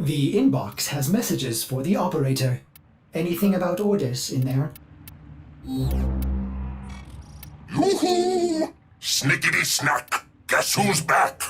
The inbox has messages for the operator. Anything about orders in there? Yoo-hoo! Snickety snack! Guess who's back?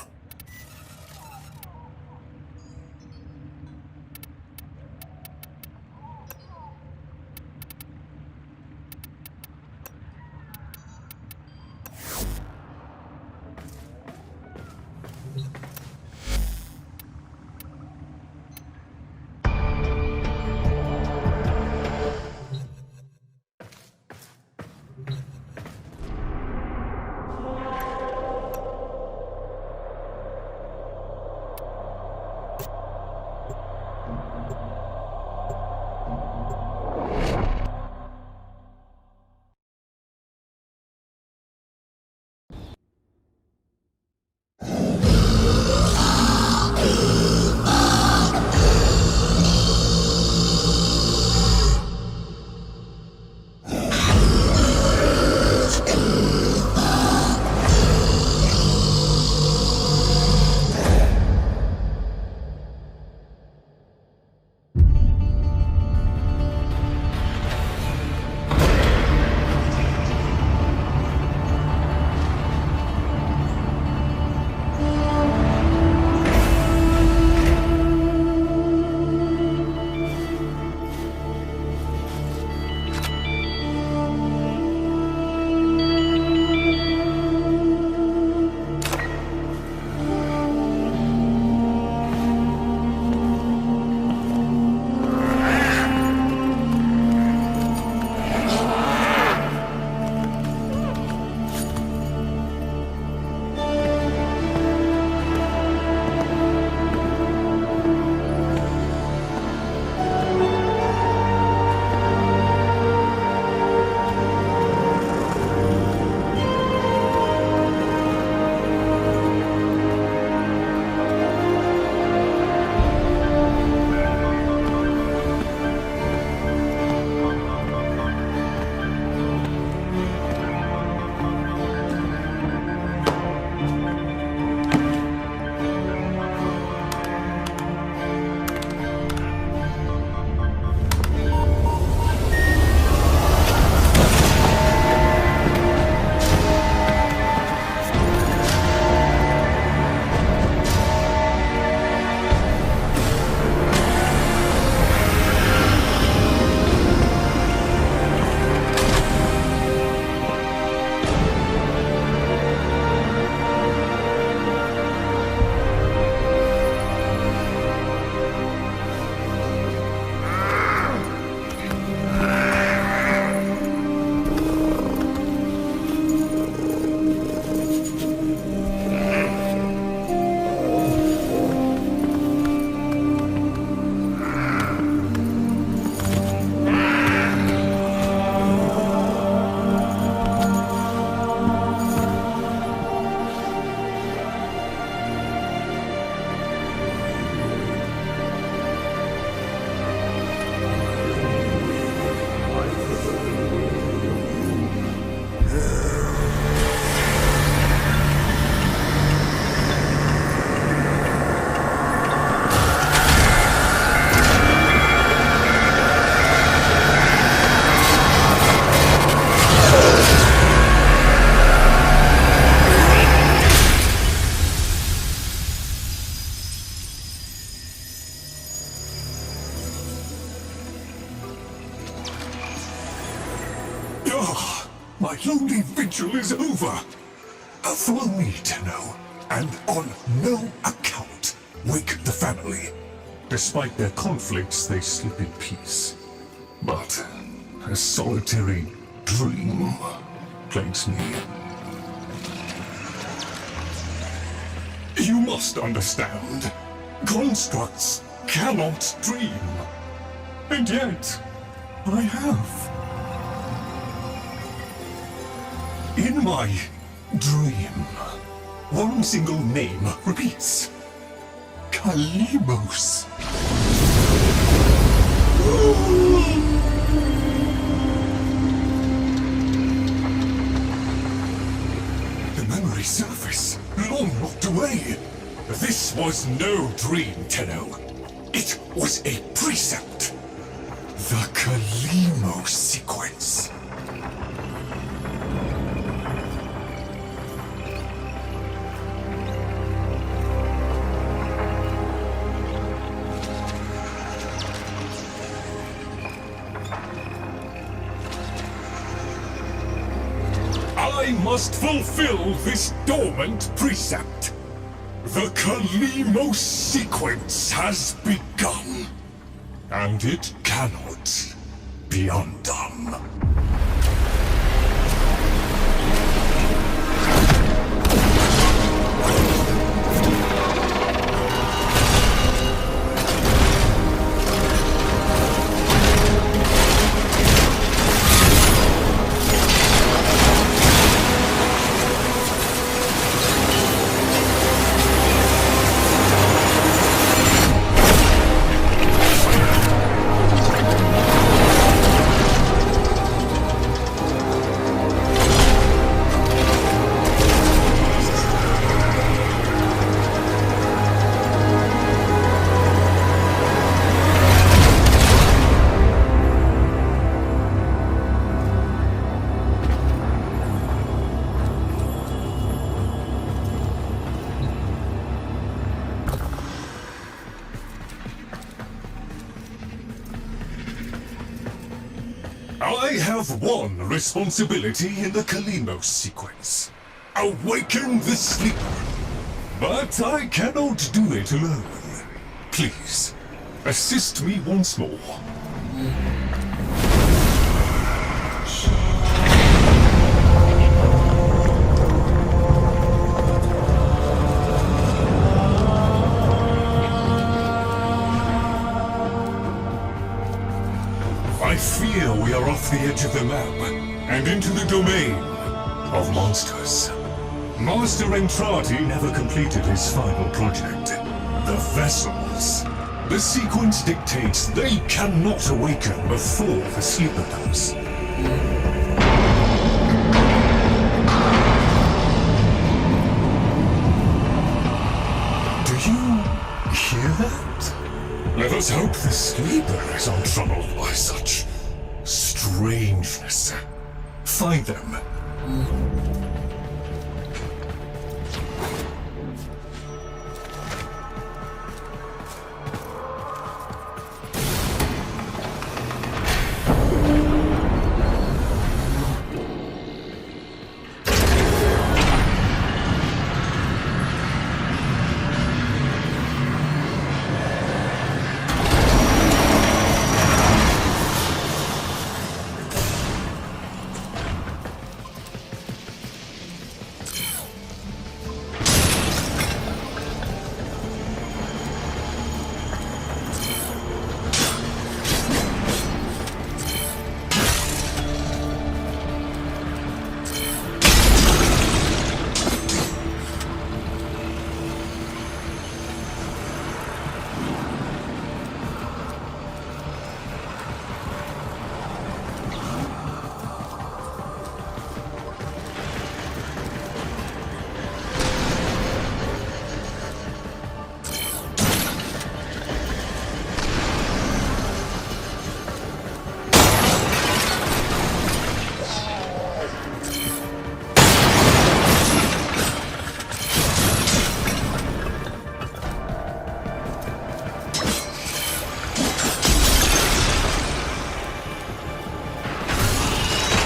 My lonely vigil is over. Follow me, Tenno, and on no account wake the family. Despite their conflicts, they sleep in peace. But a solitary dream plagues me. You must understand. Constructs cannot dream. And yet, I have. In my dream, one single name repeats. Kalimos. The memory surface, long locked away. This was no dream, Tenno. It was a precept. The Kalimo sequence. I must fulfill this dormant precept. The Kalimo sequence has begun, and it cannot be undone. I have one responsibility in the Kalimo sequence. Awaken the sleeper. But I cannot do it alone. Please, assist me once more. I fear we are off the edge of the map and into the domain of monsters. Master Entrati never completed his final project, the vessels. The sequence dictates they cannot awaken before the sleeper does. Do you hear that? Let us hope the sleeper is untroubled by such strangeness. Find them.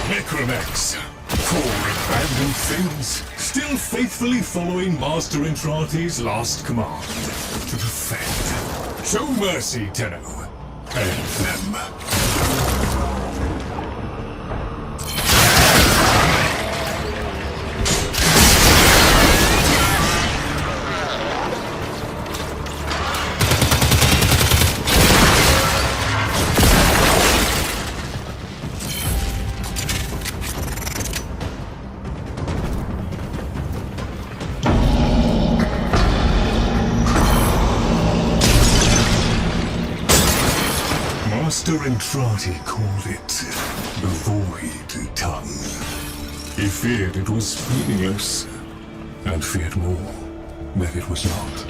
Necromex, poor abandoned things, still faithfully following Master Entrati's last command to defend. Show mercy, Tenno, and them. Master Entrati called it the Void Tongue. He feared it was meaningless, and feared more that it was not.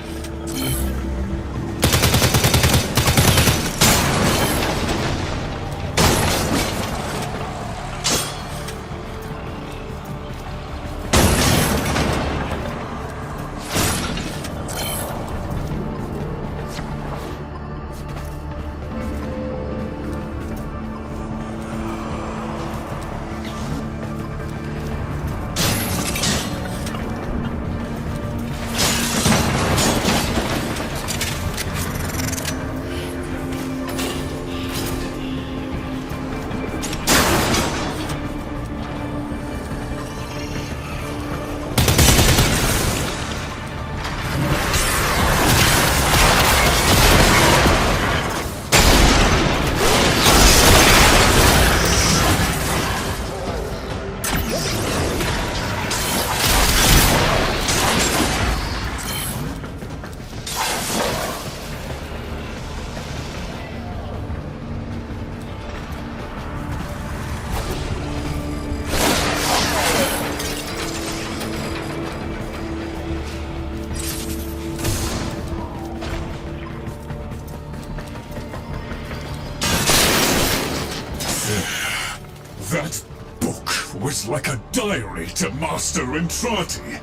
was like a diary to Master Entrati.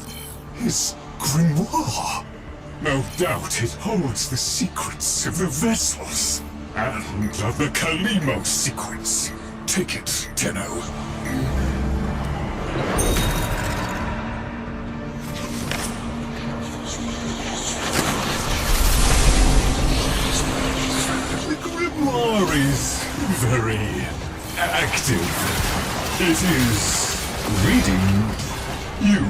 His grimoire. No doubt it holds the secrets of the vessels. And of the Kalimo sequence. Take it, Tenno. The grimoire is very active. It is reading you.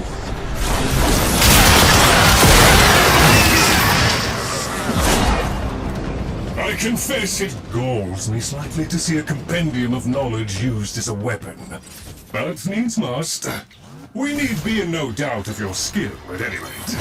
I confess it galls me slightly to see a compendium of knowledge used as a weapon. But needs must. We need be in no doubt of your skill, at any rate.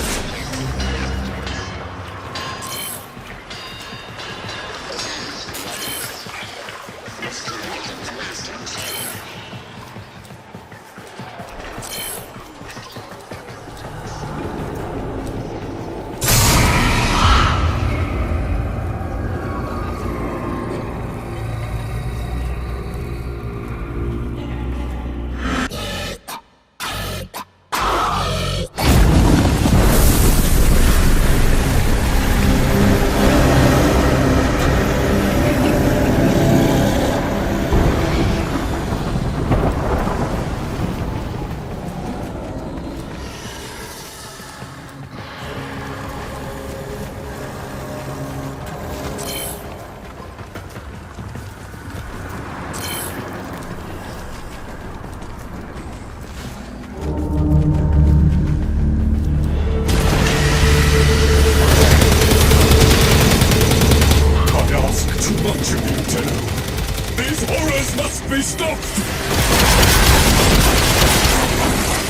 These horrors must be stopped!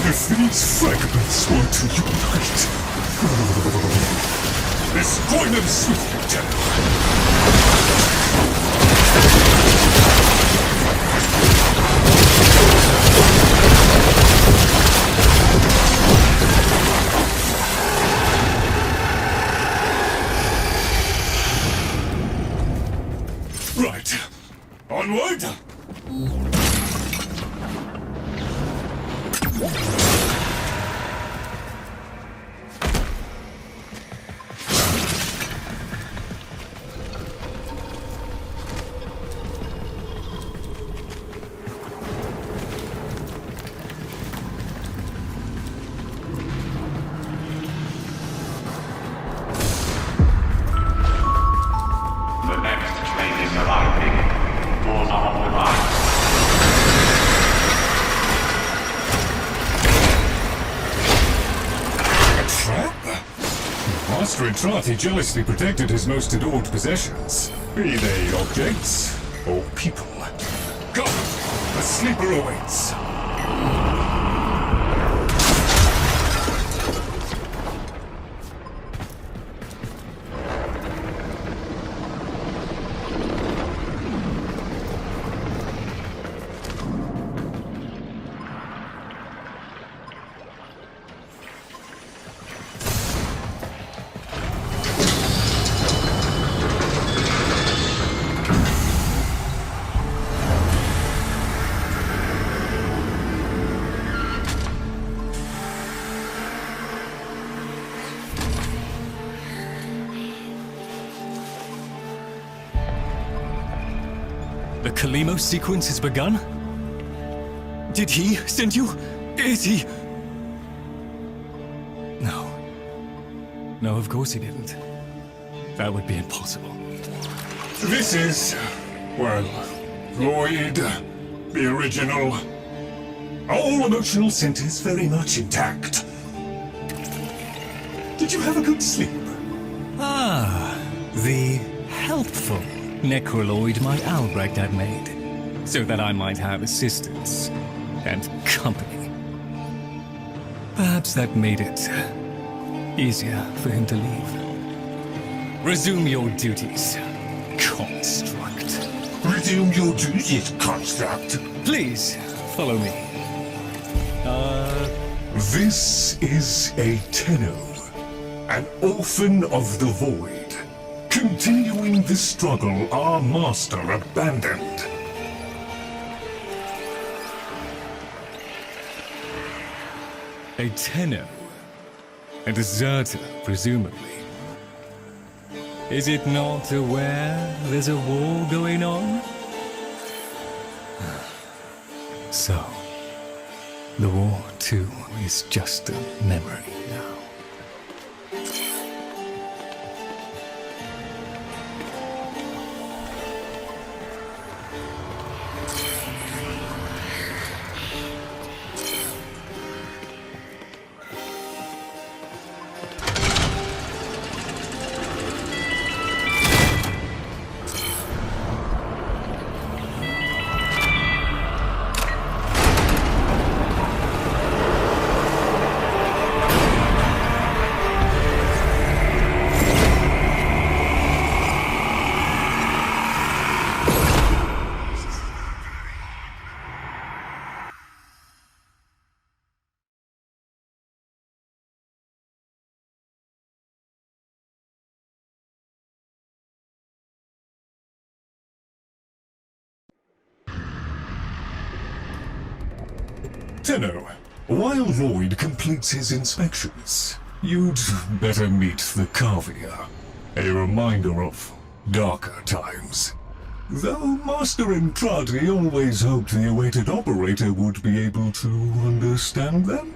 If these fragments were to unite... Destroy them swiftly, Tenno! Right. Onward! The next train is arriving. Doors are on the right. A trap? Master Entrati jealously protected his most adored possessions, be they objects or people. Come, the sleeper awaits. The Kalimo sequence has begun? Did he send you? Is he? No. No, of course he didn't. That would be impossible. This is, well, Lloyd, the original. All emotional centers very much intact. Did you have a good sleep? Ah, the helpful necroloid my Albrecht had made, so that I might have assistance and company. Perhaps that made it easier for him to leave. Resume your duties, construct. Resume your duties, construct. Please, follow me. This is a Tenno, an orphan of the void. Continuing the struggle our master abandoned. A Tenno. A deserter, presumably. Is it not aware there's a war going on? So, the war too is just a memory now. Tenno, while Lloyd completes his inspections, you'd better meet the Carvier, a reminder of darker times. Though Master Entrati always hoped the awaited operator would be able to understand them.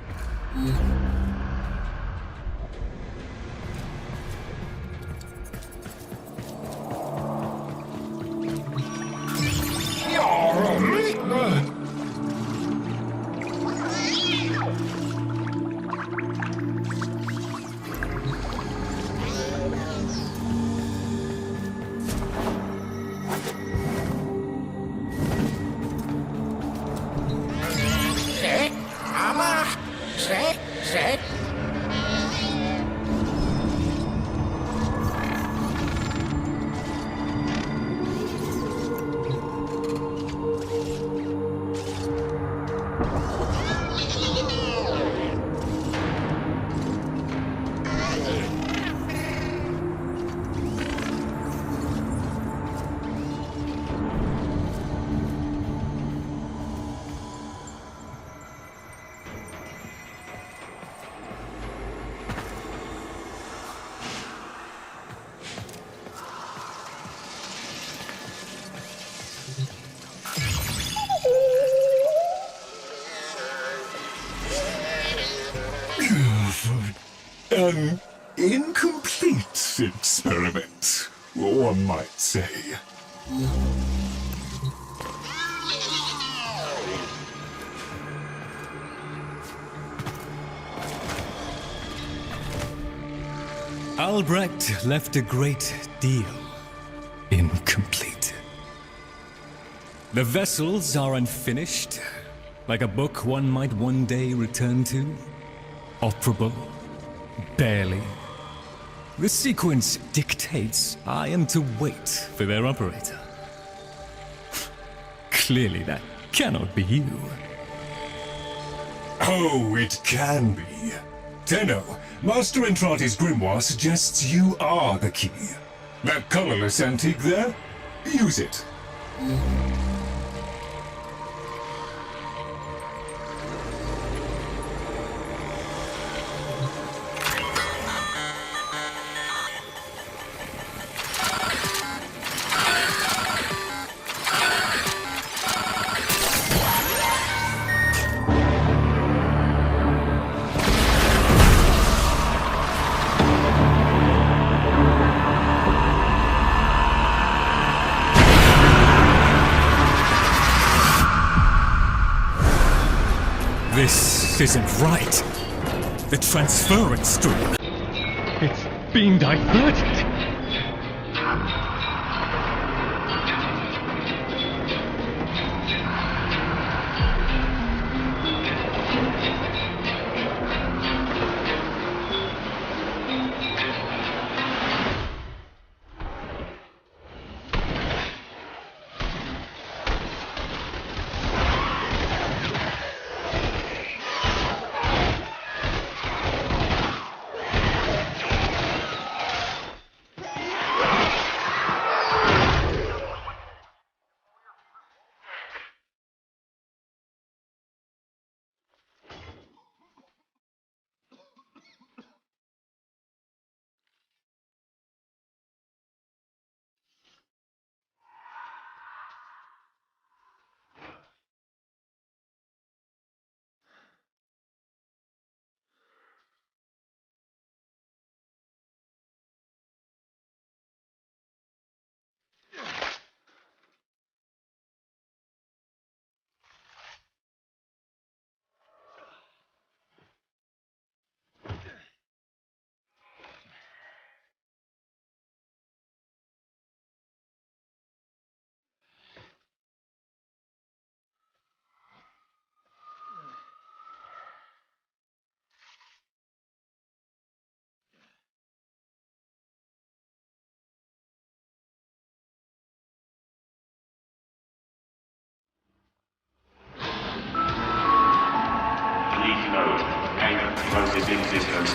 An incomplete experiment, one might say. Albrecht left a great deal incomplete. The vessels are unfinished, like a book one might one day return to. Operable, barely. The sequence dictates I am to wait for their operator. Clearly that cannot be you. Oh, it can be. Tenno, Master Entrati's grimoire suggests you are the key. That colorless antique there? Use it. This isn't right. The transference stream. It's being diverted.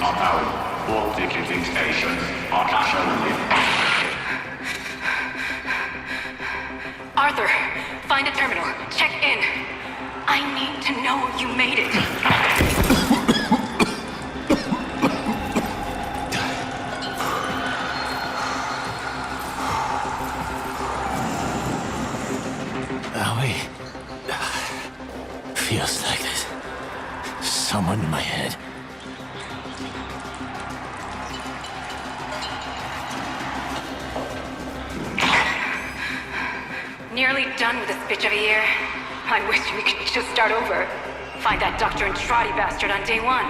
unknown. All ticketing stations are cash only. Arthur, find a terminal. Check in. I need to know you made it. Owie. Feels like there's someone in my head. Nearly done with this bitch of a year. I wish we could just start over. Find that Dr. and Trotty bastard on day one.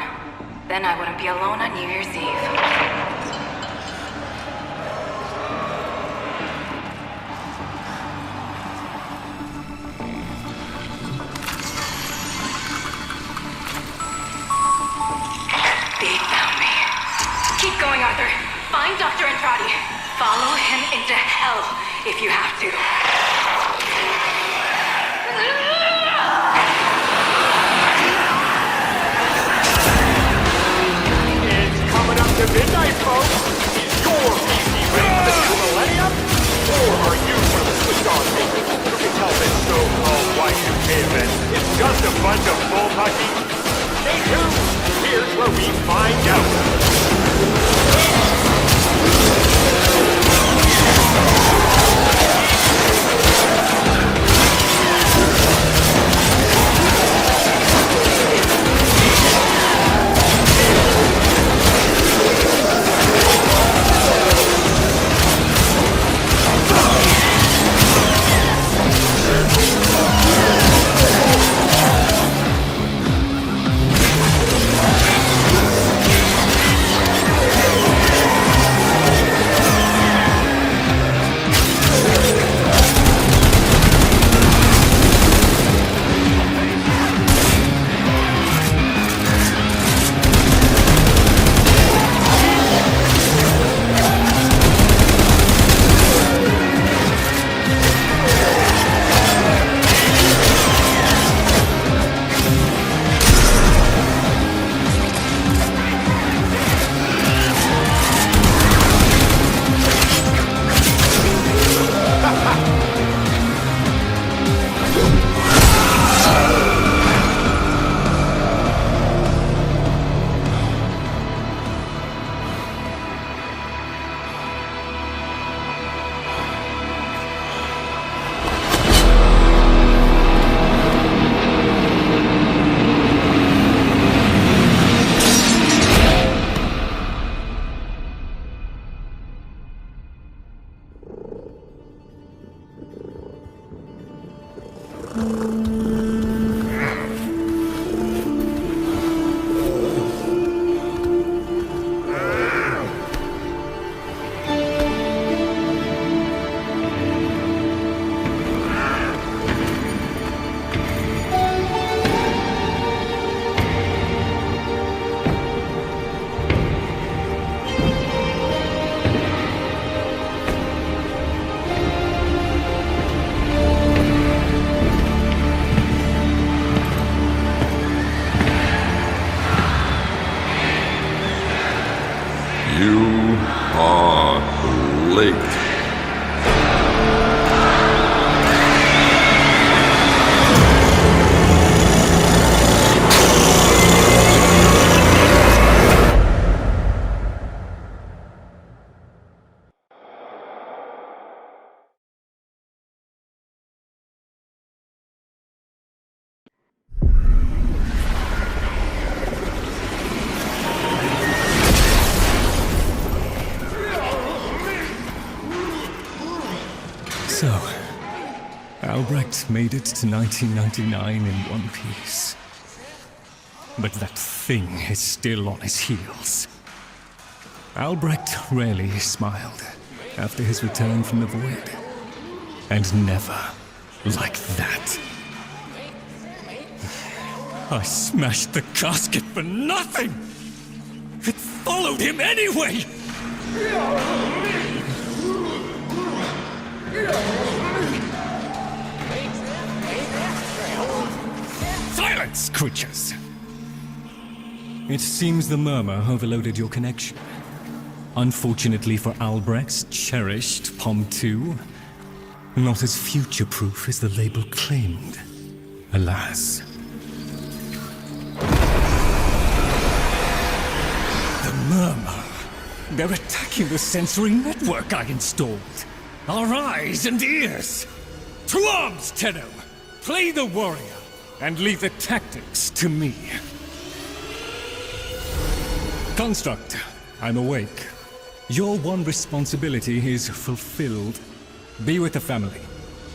Then I wouldn't be alone on New Year's Eve. They found me. Keep going, Arthur. Find Dr. Andrade. Follow him into hell if you have to. It's coming up to midnight, folks. Is your PC ready for the new millennium? Or are you one of the switched-on makers who can tell this so-called Y2K event it's just a bunch of bull-pucky? Stay tuned. Here's where we find out. You are late. So, Albrecht made it to 1999 in one piece. But that thing is still on his heels. Albrecht rarely smiled after his return from the void. And never like that. I smashed the casket for nothing! It followed him anyway! Silence, creatures! It seems the murmur overloaded your connection. Unfortunately for Albrecht's cherished POM 2, not as future-proof as the label claimed. Alas. The murmur. They're attacking the sensory network I installed. Our eyes and ears. To arms, Tenno! Play the warrior, and leave the tactics to me. Construct, I'm awake. Your one responsibility is fulfilled. Be with the family.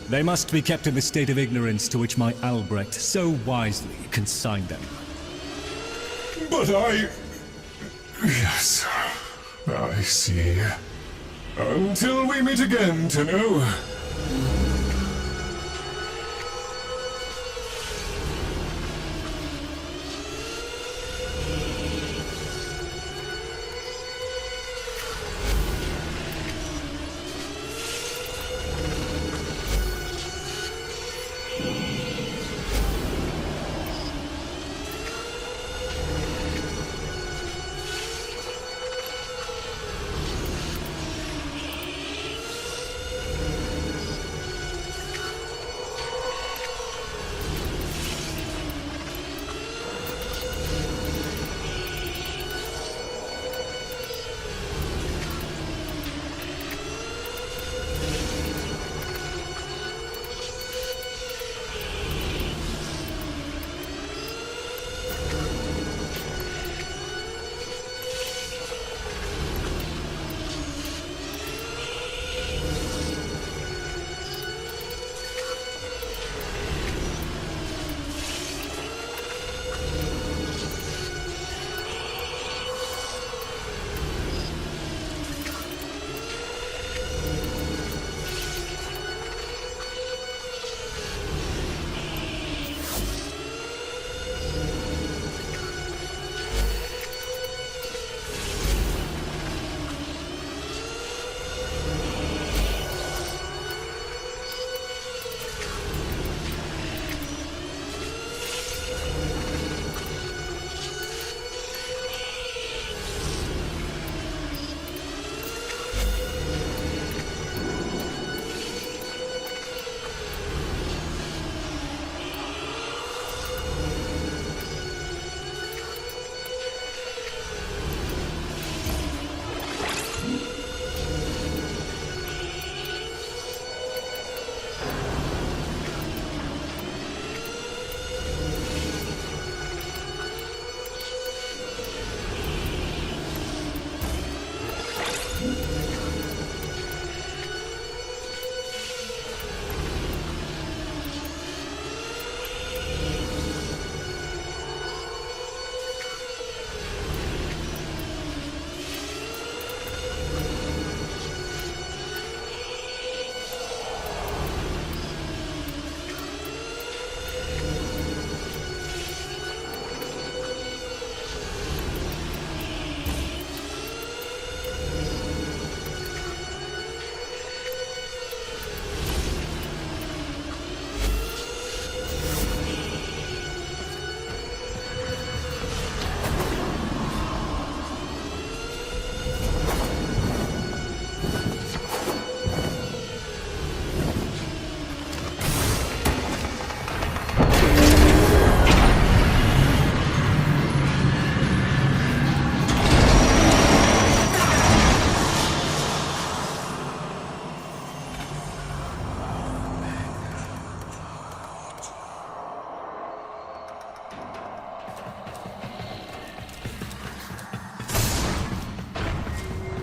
They must be kept in the state of ignorance to which my Albrecht so wisely consigned them. But I... Yes, I see. Until we meet again, Tenno.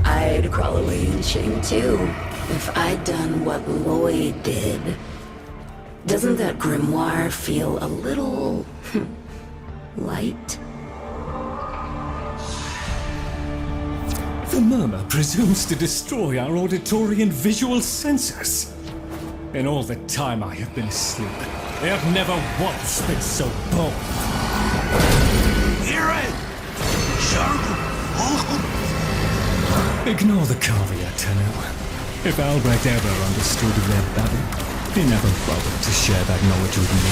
I'd crawl away in shame too, if I'd done what Lloyd did. Doesn't that grimoire feel a little... light? The murmur presumes to destroy our auditory and visual senses. In all the time I have been asleep, they have never once been so bold. Hear it! Ignore the caveat, Tenno. If Albrecht ever understood their babble, he never bothered to share that knowledge with me.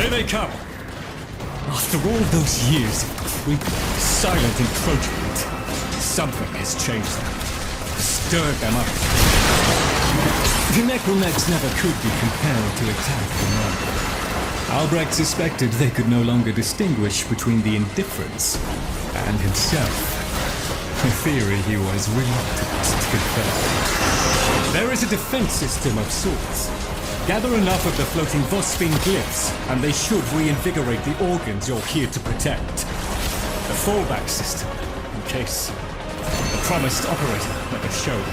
Here they come! After all those years of creepy, silent encroachment, something has changed them. Stirred them up. The necromechs never could be compelled to attack the normal. Albrecht suspected they could no longer distinguish between the indifference and himself. A theory he was reluctant to confirm. There is a defense system of sorts. Gather enough of the floating Warframe glyphs, and they should reinvigorate the organs you're here to protect. A fallback system, in case the promised operator never showed.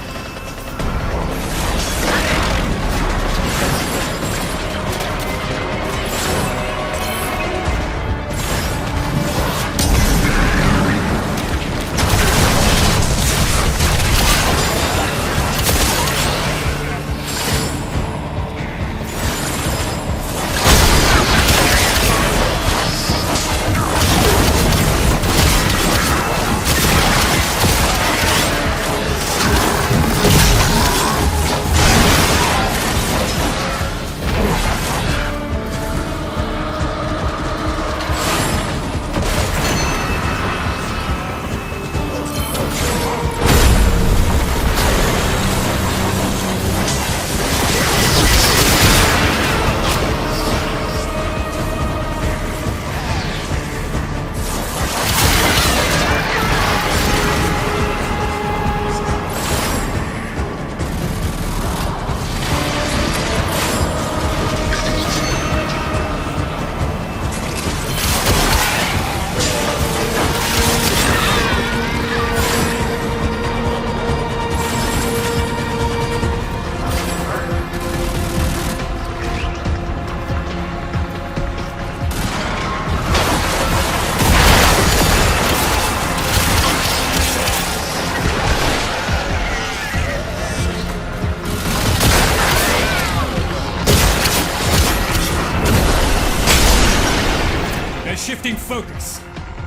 Shifting focus.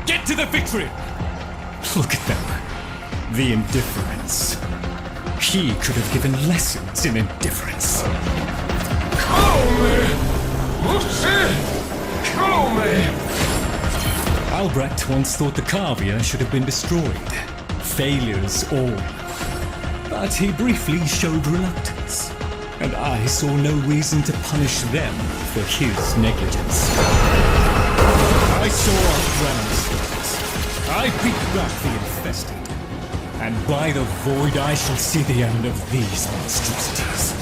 Get to the victory! Look at them. The indifference. He could have given lessons in indifference. Kill me! Lucy! Kill me! Albrecht once thought the Carvia should have been destroyed. Failures all. But he briefly showed reluctance. And I saw no reason to punish them for his negligence. I saw our ground slopes. I beat back the infested. And by the void I shall see the end of these monstrosities.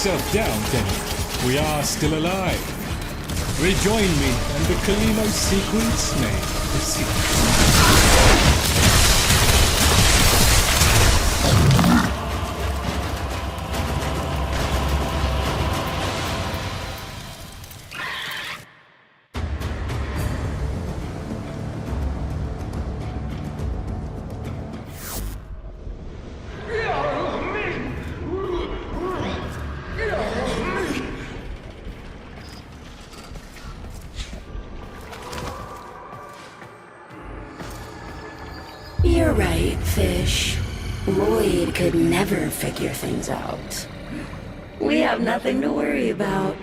yourself down, Denny. We are still alive. Rejoin me, and the Kalimo sequence may proceed. You're right, Fish. Lloyd could never figure things out. We have nothing to worry about.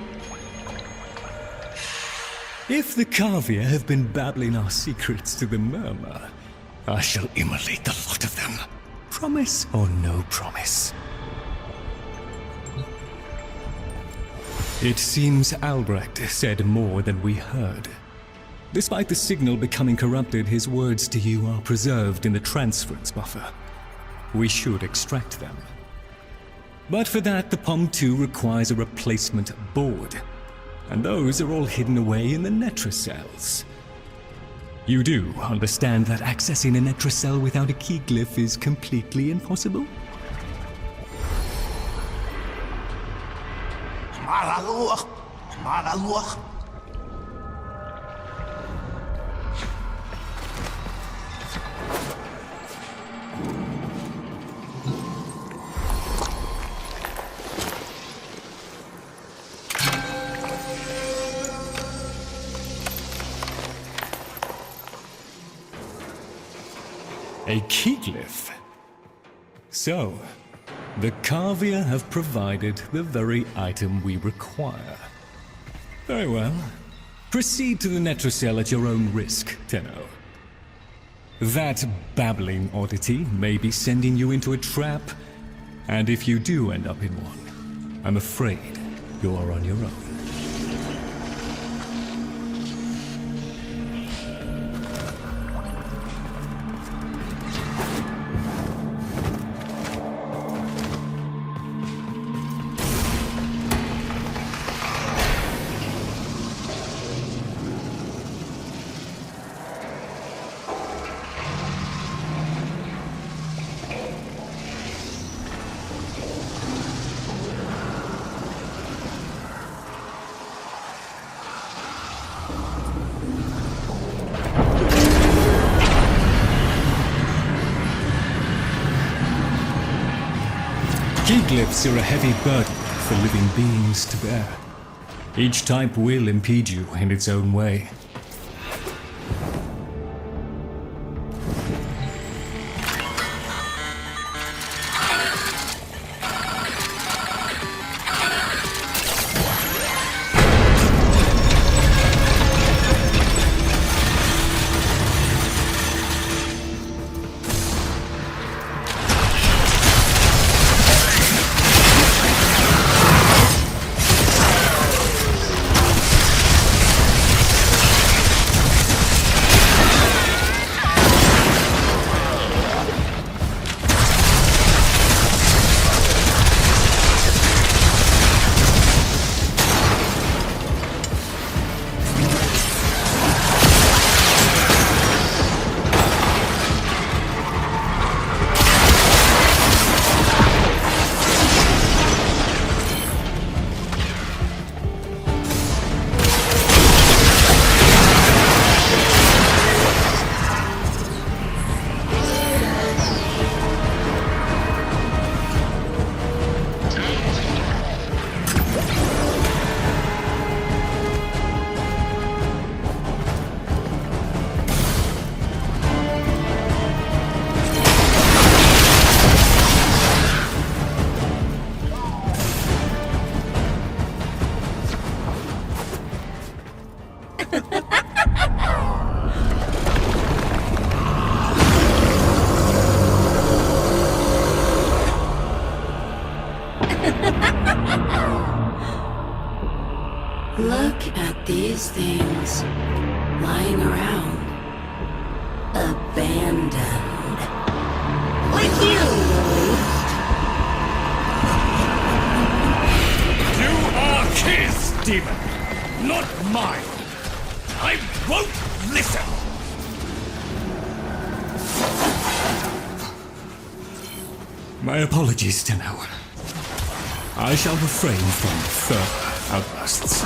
If the Kavia have been babbling our secrets to the Murmur, I shall immolate the lot of them. Promise or no promise? It seems Albrecht said more than we heard. Despite the signal becoming corrupted, his words to you are preserved in the transference buffer. We should extract them. But for that, the POM-2 requires a replacement board, and those are all hidden away in the Netracells. You do understand that accessing a Netracell without a key glyph is completely impossible? A key glyph? So, the Kavia have provided the very item we require. Very well. Proceed to the Netracell at your own risk, Tenno. That babbling oddity may be sending you into a trap, and if you do end up in one, I'm afraid you are on your own. Key glyphs are a heavy burden for living beings to bear. Each type will impede you in its own way. Look at these things lying around, abandoned. Like you, Lloyd. demon, not mine. I won't listen. My apologies, Tenno. I shall refrain from further outbursts.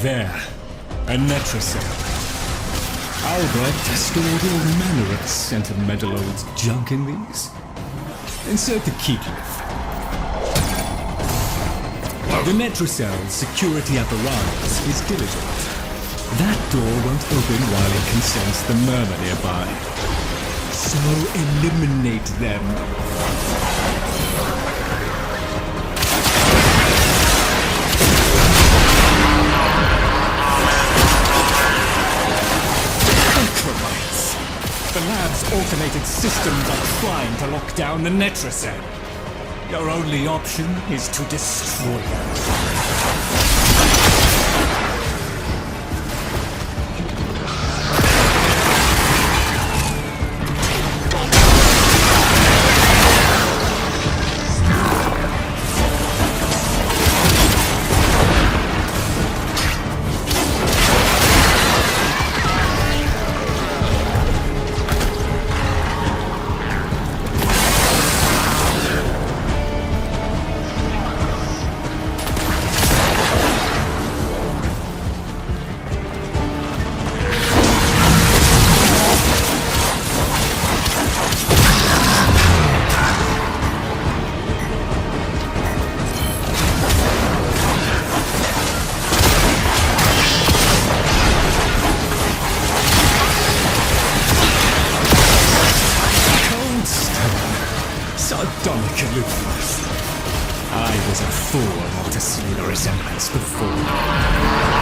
There, a Netracell. Albert stored all manner of sentimental old junk in these. Insert the keyclip. The Netracell's security apparatus is diligent. That door won't open while it can sense the murmur nearby. So eliminate them. The lab's automated systems are trying to lock down the Netracell. Your only option is to destroy them. Sardonic aloofness. I was a fool not to see the resemblance before.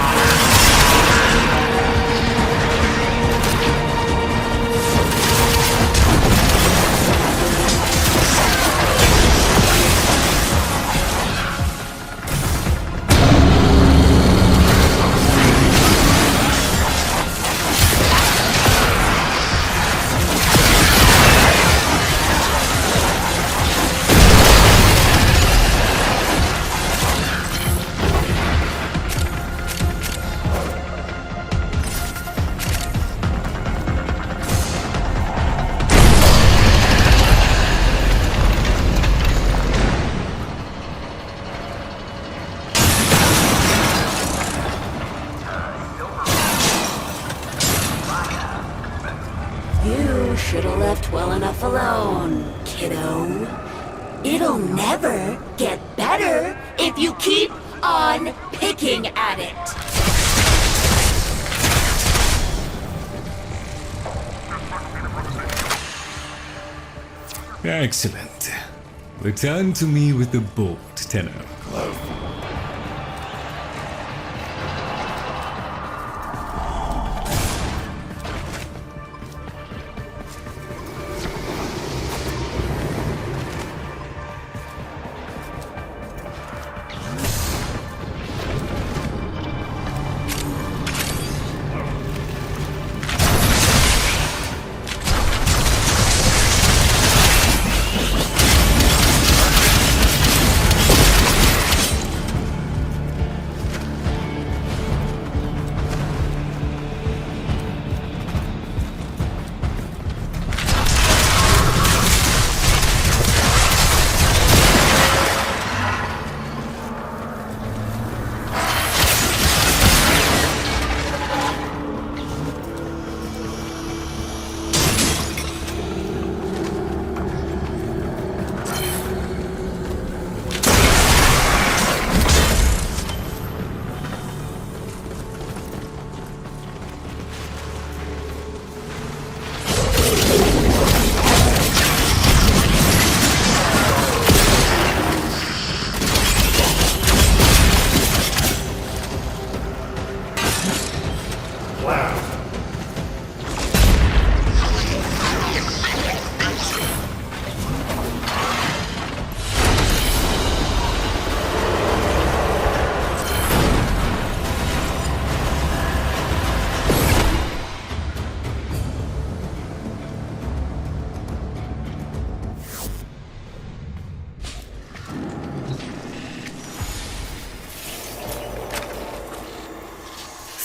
You should have left well enough alone, kiddo. It'll never get better if you keep on picking at it. Excellent. Return to me with the bolt, Tenno.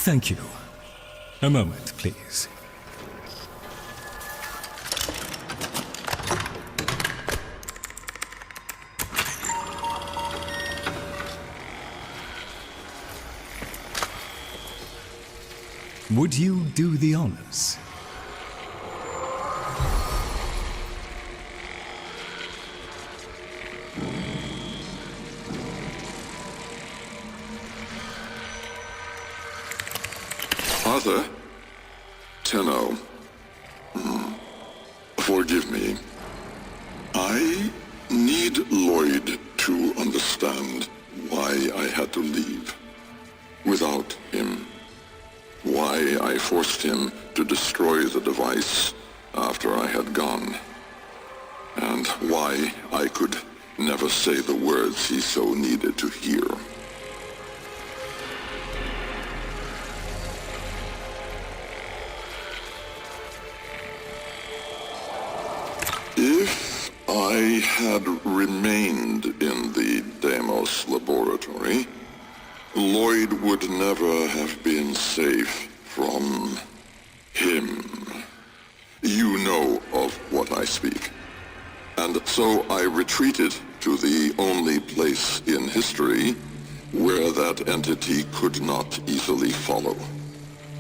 Thank you. A moment, please. Would you do the honors? Arthur? Tenno. Forgive me. I need Lloyd to understand why I had to leave. Without him. Why I forced him to destroy the device after I had gone. And why I could never say the words he so needed to hear. If I had remained in the Deimos laboratory, Lloyd would never have been safe from him. You know of what I speak. And so I retreated to the only place in history where that entity could not easily follow,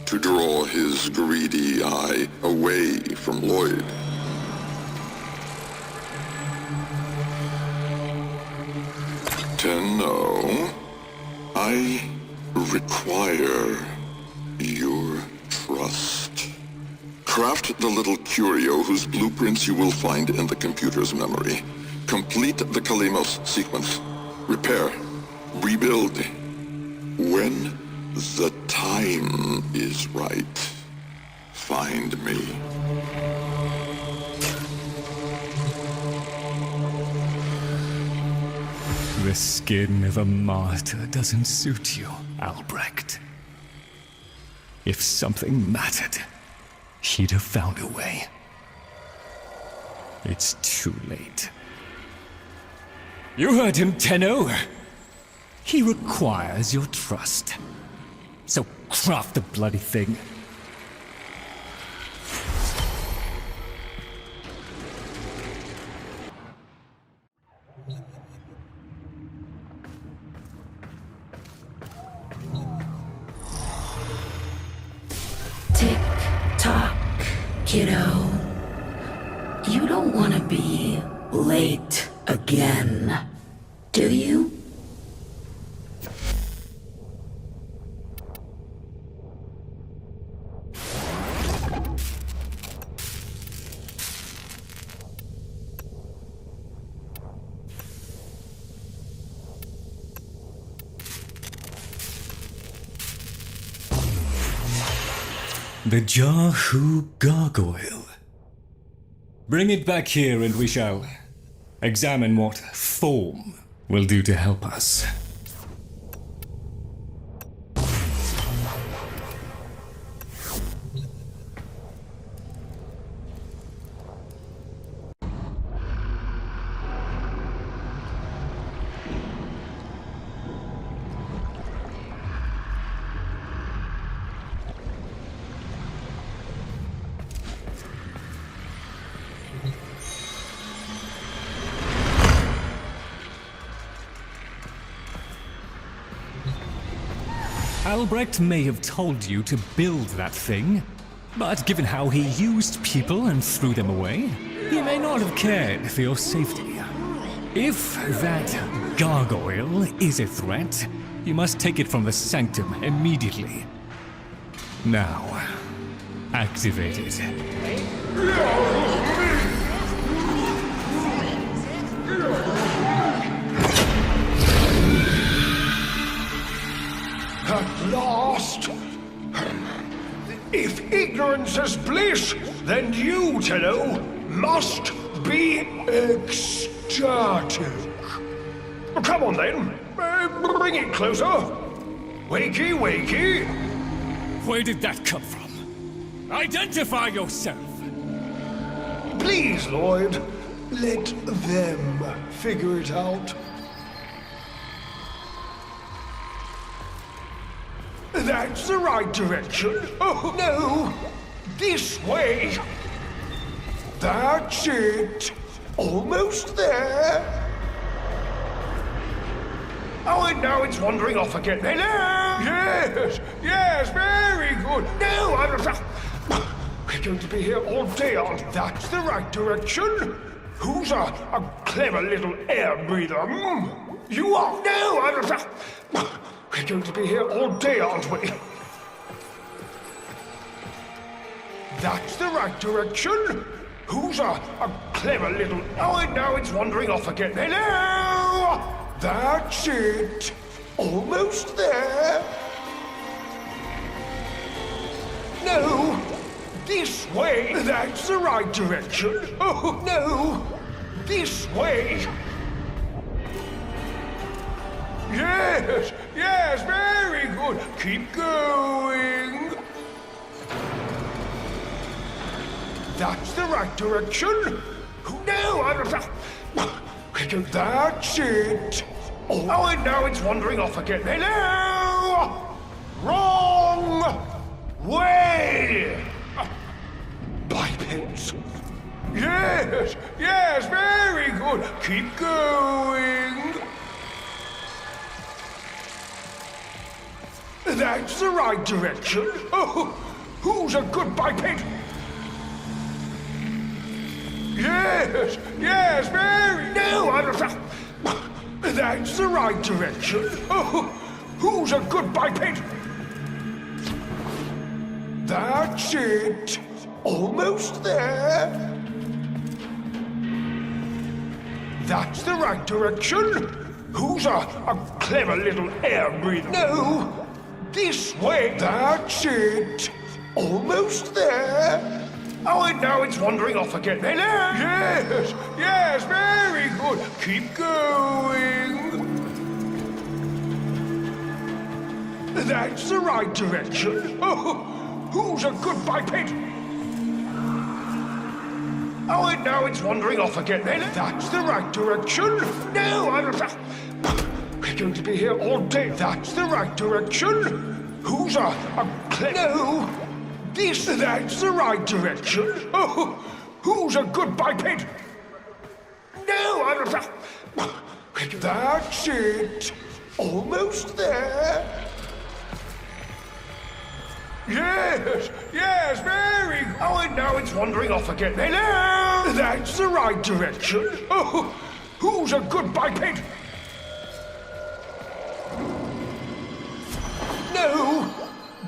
to draw his greedy eye away from Lloyd. Tenno, I require your trust. Craft the little curio whose blueprints you will find in the computer's memory. Complete the Kalemos sequence. Repair. Rebuild. When the time is right, find me. The skin of a martyr doesn't suit you, Albrecht. If something mattered, he'd have found a way. It's too late. You heard him, Tenno. He requires your trust. So craft the bloody thing. Tick-tock, kiddo. You don't want to be late again, do you? The Jahu gargoyle. Bring it back here and we shall examine what form will do to help us. Albrecht may have told you to build that thing, but given how he used people and threw them away, he may not have cared for your safety. If that gargoyle is a threat, you must take it from the sanctum immediately. Now, activate it. At last! If ignorance is bliss, then you, Tenno, must be ecstatic. Come on then, bring it closer. Wakey, wakey. Where did that come from? Identify yourself! Please, Lloyd, let them figure it out. That's the right direction. Oh, no. This way. That's it. Almost there. Oh, and now it's wandering off again. Hello? Yes, very good. No, we're going to be here all day, aren't That's the right direction. Who's a clever little air breather? You are? No, we're going to be here all day, aren't we? That's the right direction. Who's a clever little... Oh, and now it's wandering off again. Hello? That's it. Almost there. No. This way. That's the right direction. Oh, no. This way. Yes, yes, very good. Keep going. That's the right direction. No, that's it. Oh, and now it's wandering off again. Hello! Wrong way! Bipeds. Yes, yes, very good. Keep going. That's the right direction. Oh, who's a good biped? Yes, yes, very. No, that's the right direction. Oh, who's a good biped? That's it. Almost there. That's the right direction. Who's a clever little air breather? No, this way. That's it. Almost there. Oh, and now it's wandering off again. Hello? Yes, yes, very good. Keep going. That's the right direction. Oh, who's a good biped? Oh, and now it's wandering off again. That's the right direction. No, we're going to be here all day. That's the right direction. Who's a no. That's the right direction. Oh, who's a good biped? No, that's it. Almost there. Yes, yes, very. Oh, and now it's wandering off again. Hello! That's the right direction. Oh, who's a good biped? No,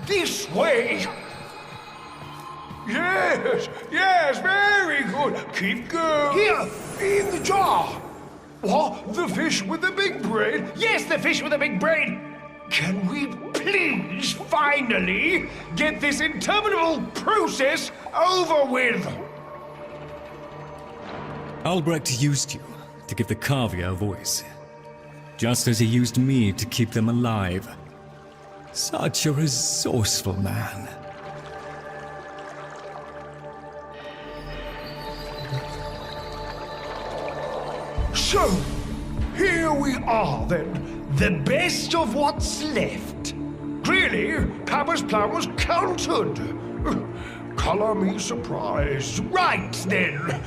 this way. Yes, yes, very good. Keep going. Here, in the jar. What? The fish with the big brain? Yes, the fish with the big brain. Can we please finally get this interminable process over with? Albrecht used you to give the Cavia a voice, just as he used me to keep them alive. Such a resourceful man. So, here we are then, the best of what's left. Clearly, Papa's plan was countered. Color me surprised. Right then,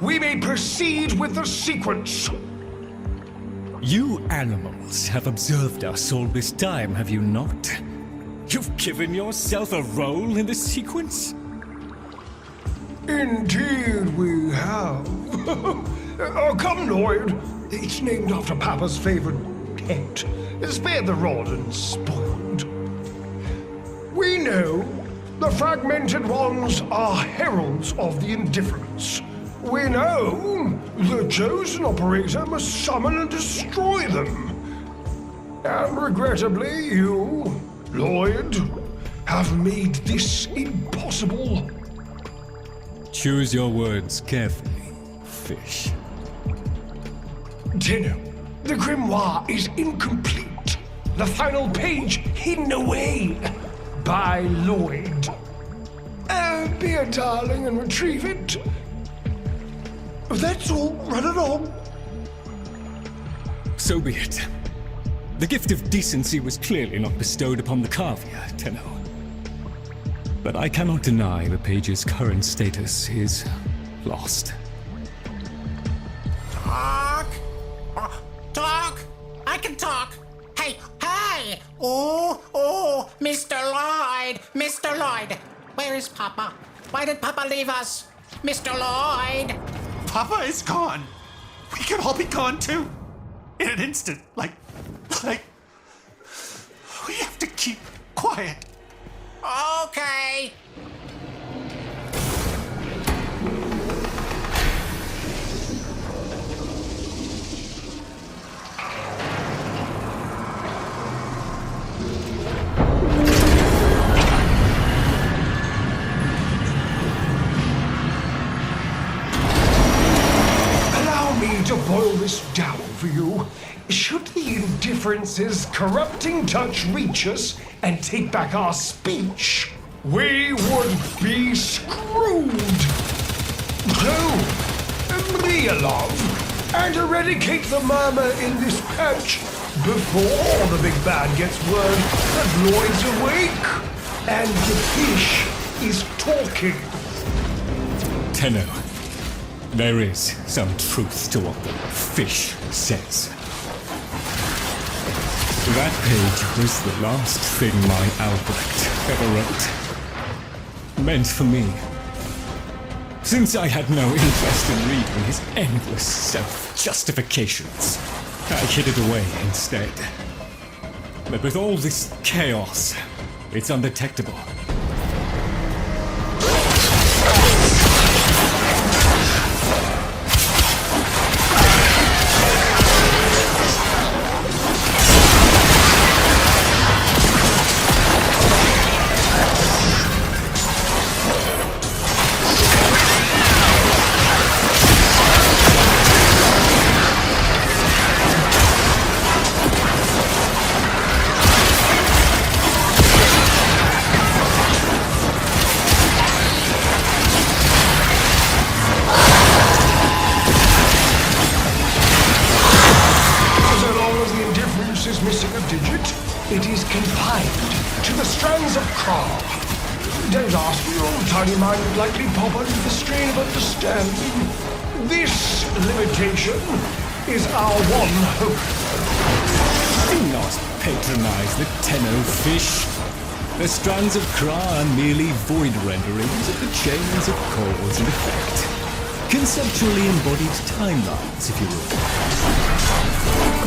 we may proceed with the sequence. You animals have observed us all this time, have you not? You've given yourself a role in the sequence? Indeed we have. Oh, come, Lloyd. It's named after Papa's favorite pet. Spare the rod and spoiled. We know the fragmented ones are heralds of the indifference. We know the chosen operator must summon and destroy them. And regrettably, you, Lloyd, have made this impossible. Choose your words carefully, fish. Tenno, the grimoire is incomplete. The final page hidden away by Lloyd. Be a darling and retrieve it. That's all. Run along. So be it. The gift of decency was clearly not bestowed upon the Cavia, Tenno. But I cannot deny the page's current status is lost. Talk? Talk? I can talk. Hey, hey! Oh, Mr. Lloyd! Mr. Lloyd! Where is Papa? Why did Papa leave us? Mr. Lloyd! Papa is gone. We can all be gone too. In an instant. Like... We have to keep quiet. Okay. Allow me to boil this down for you. Should the indifference difference's corrupting touch reach us and take back our speech, we would be screwed. So, Mia, love, and eradicate the murmur in this patch before the big bad gets word that Lloyd's awake and the fish is talking. Tenno, there is some truth to what the fish says. That page was the last thing my Albrecht ever wrote. Meant for me. Since I had no interest in reading his endless self-justifications, I hid it away instead. But with all this chaos, it's undetectable. It is confined to the strands of Kra. Don't ask me, your tiny mind would likely pop under the strain of understanding. This limitation is our one hope. Do not patronize the Tenno fish. The strands of Kra are merely void renderings of the chains of cause and effect. Conceptually embodied timelines, if you will.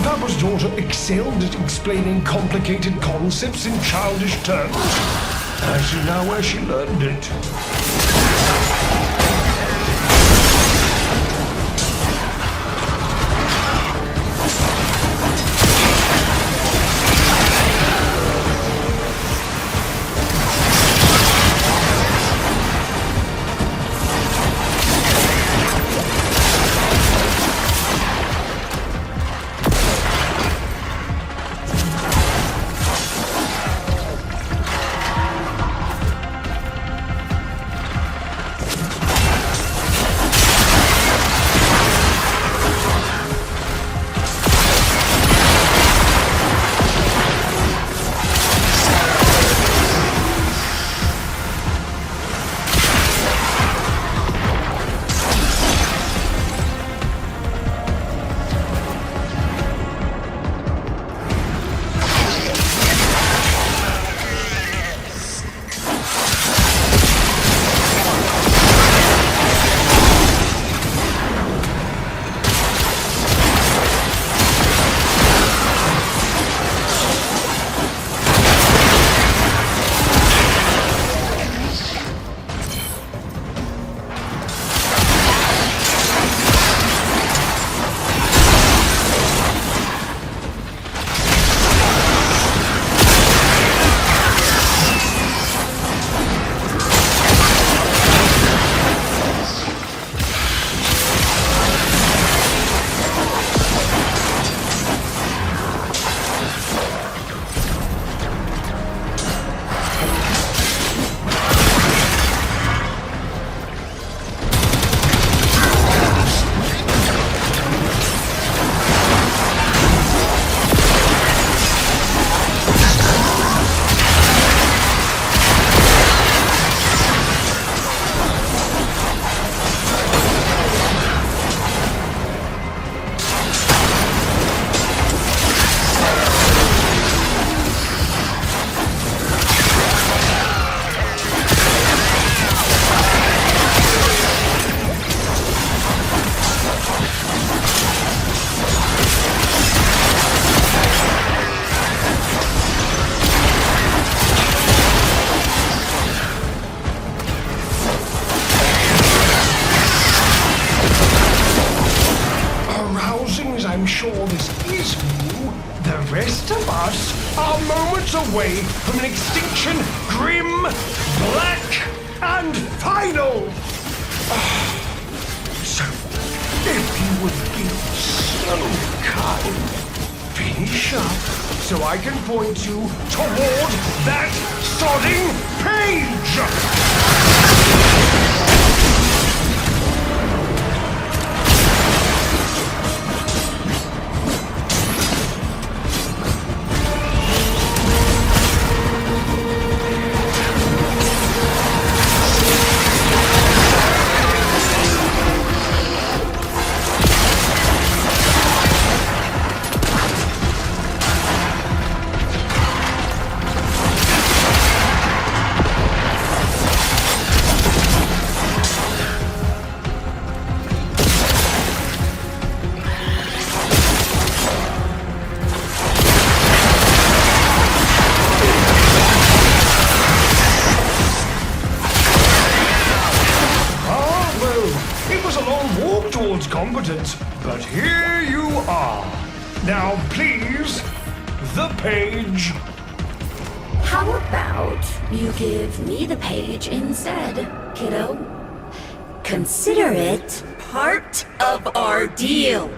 Papa's daughter excelled at explaining complicated concepts in childish terms. I see now where she learned it. I'm sure this is new, the rest of us are moments away from an extinction grim, black, and final. So, if you would be so kind, Finish up so I can point you toward that sodding page! Competence, but here you are. Now, please, the page. How about you give me the page instead, kiddo? Consider it part of our deal.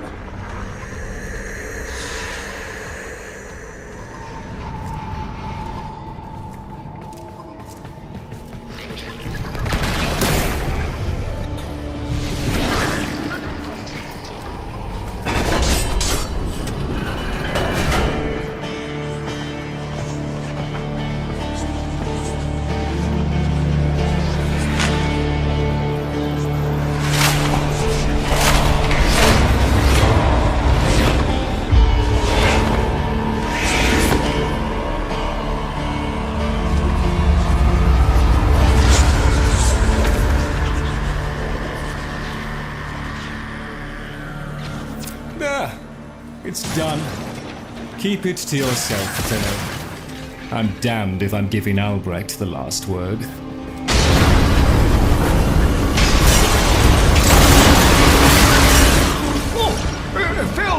It's done. Keep it to yourself, Tenno. I'm damned if I'm giving Albrecht the last word.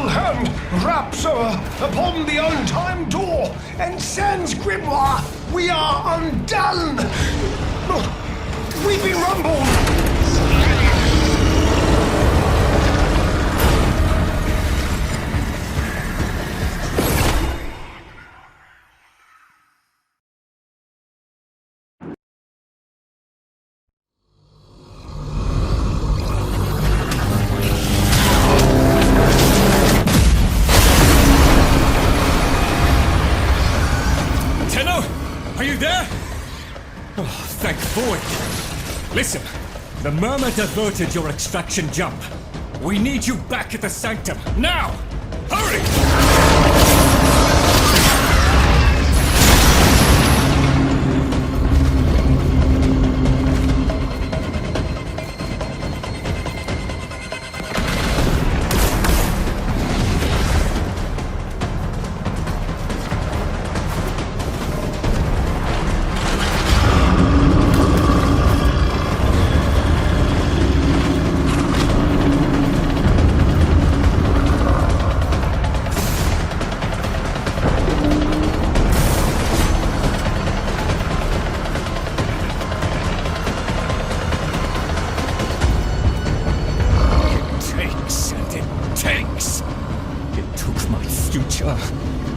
Hand raps upon the untimed door, and sans grimoire, we are undone! We've been rumbled! Thank Void. Listen, the Murmur diverted your extraction jump. We need you back at the Sanctum, now! Hurry!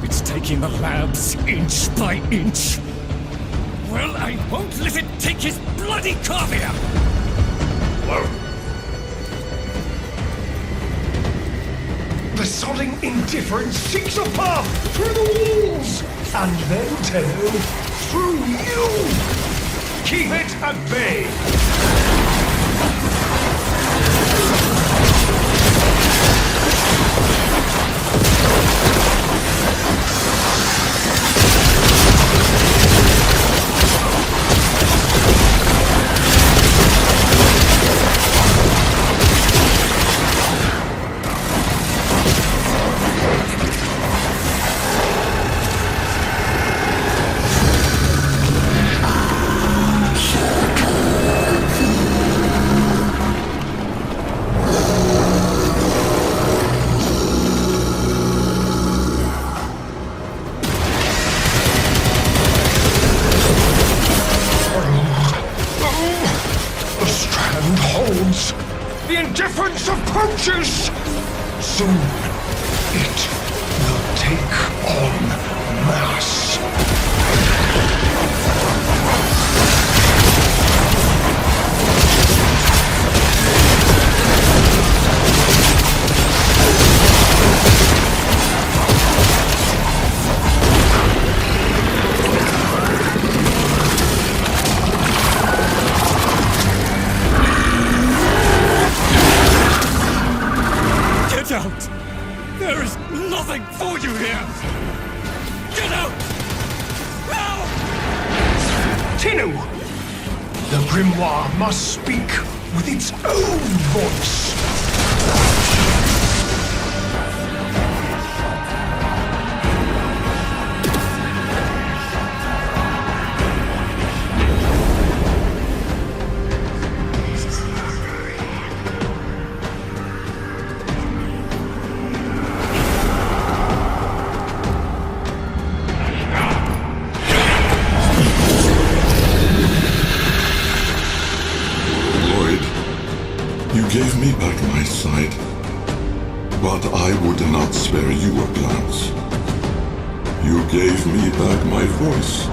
It's taking the labs inch by inch. Well, I won't let it take his bloody carvia! The sodding indifference seeks a path through the walls, and then, Tenno, through you! Keep it at bay! The indifference approaches! Soon, it will take take on mass. Get out! There is nothing for you here! Get out! Now! Tinu! The grimoire must speak with its own voice. You gave me back my sight, but I would not spare you a glance. You gave me back my voice,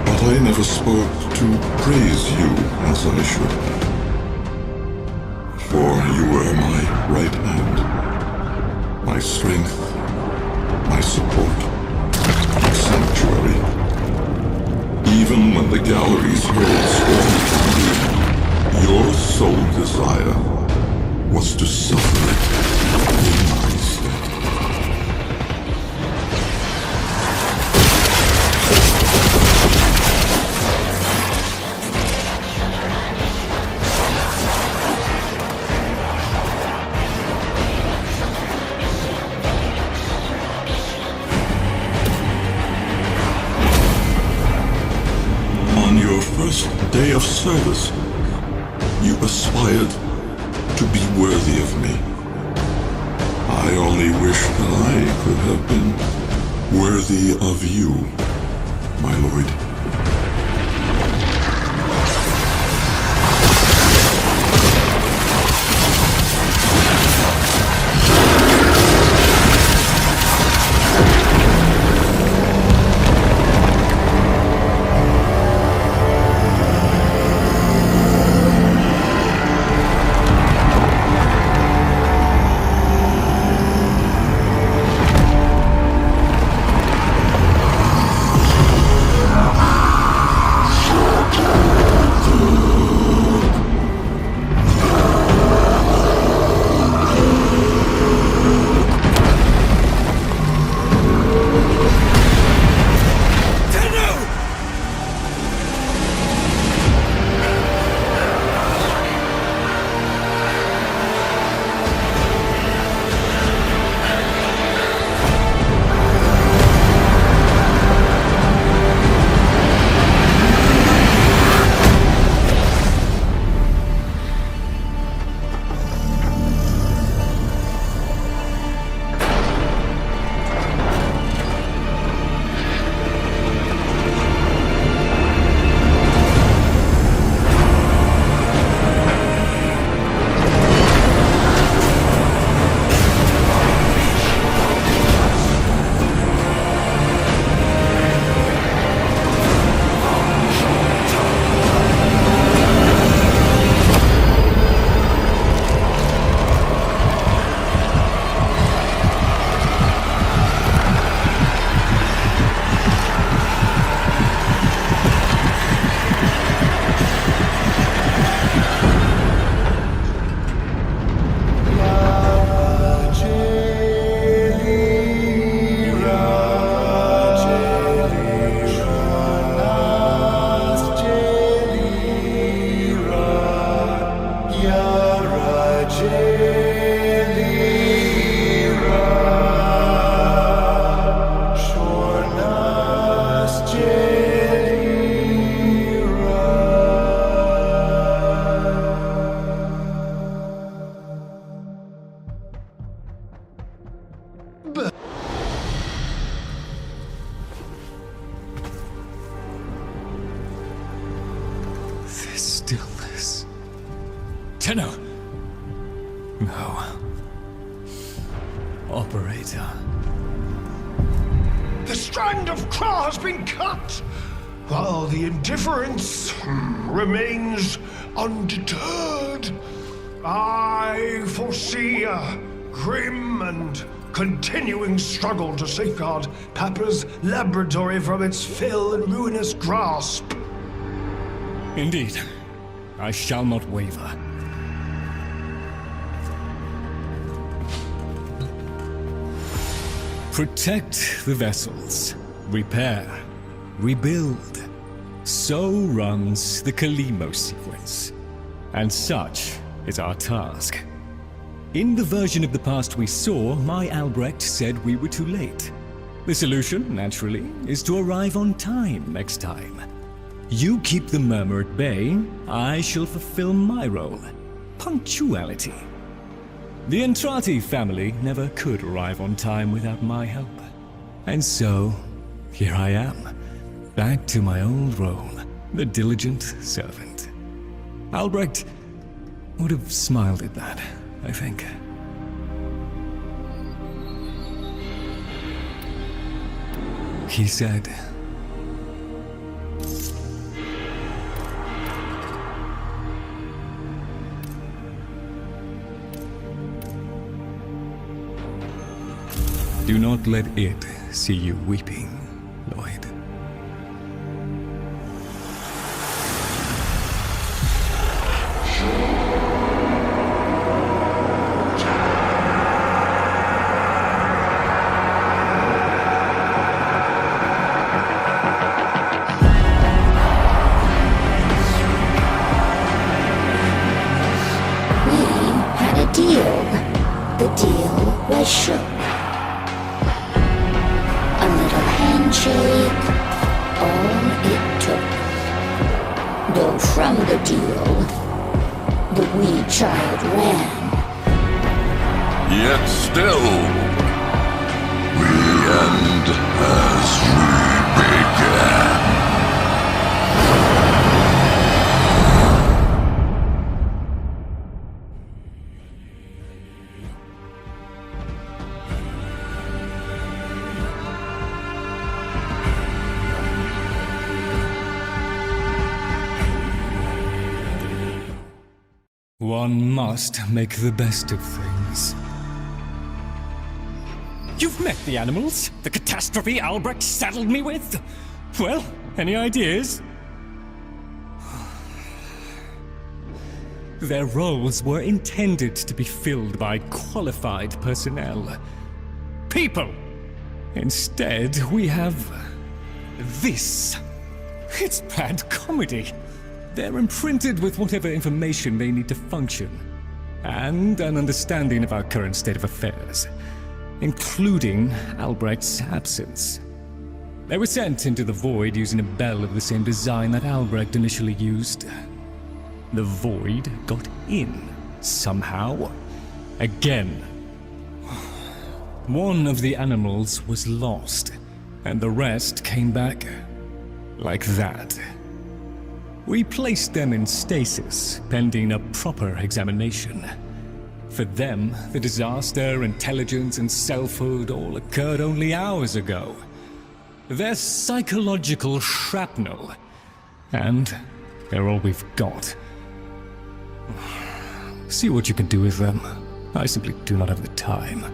but I never spoke to praise you as I should. For you were my right hand, my strength, my support, my sanctuary. Even when the galleries hurled scorn upon me, your sole desire was to suffer in my stead. On your first day of service, you aspired to be worthy of me. I only wish that I could have been worthy of you, my lord. Stillness. Tenno! No. Operator. The strand of claw has been cut, while the indifference remains undeterred. I foresee a grim and continuing struggle to safeguard Papa's laboratory from its fell and ruinous grasp. Indeed, I shall not waver. Protect the vessels, repair, rebuild. So runs the Kalimo sequence. And such is our task. In the version of the past we saw, my Albrecht said we were too late. The solution, naturally, is to arrive on time next time. You keep the murmur at bay, I shall fulfill my role. Punctuality. The Entrati family never could arrive on time without my help. And so, here I am, back to my old role, the diligent servant. Albrecht would have smiled at that, I think. He said, "Do not let it see you weeping, Lloyd." The deal was shook. A little handshake, all it took. Though from the deal, the wee child ran. Yet still, we end as we began. One must make the best of things. You've met the animals? The catastrophe Albrecht saddled me with? Well, any ideas? Their roles were intended to be filled by qualified personnel. People! Instead, we have this. It's bad comedy. They're imprinted with whatever information they need to function, and an understanding of our current state of affairs, including Albrecht's absence. They were sent into the Void using a bell of the same design that Albrecht initially used. The Void got in, somehow. Again. One of the animals was lost, and the rest came back like that. We placed them in stasis, pending a proper examination. For them, the disaster, intelligence, and selfhood all occurred only hours ago. They're psychological shrapnel. And they're all we've got. See what you can do with them. I simply do not have the time.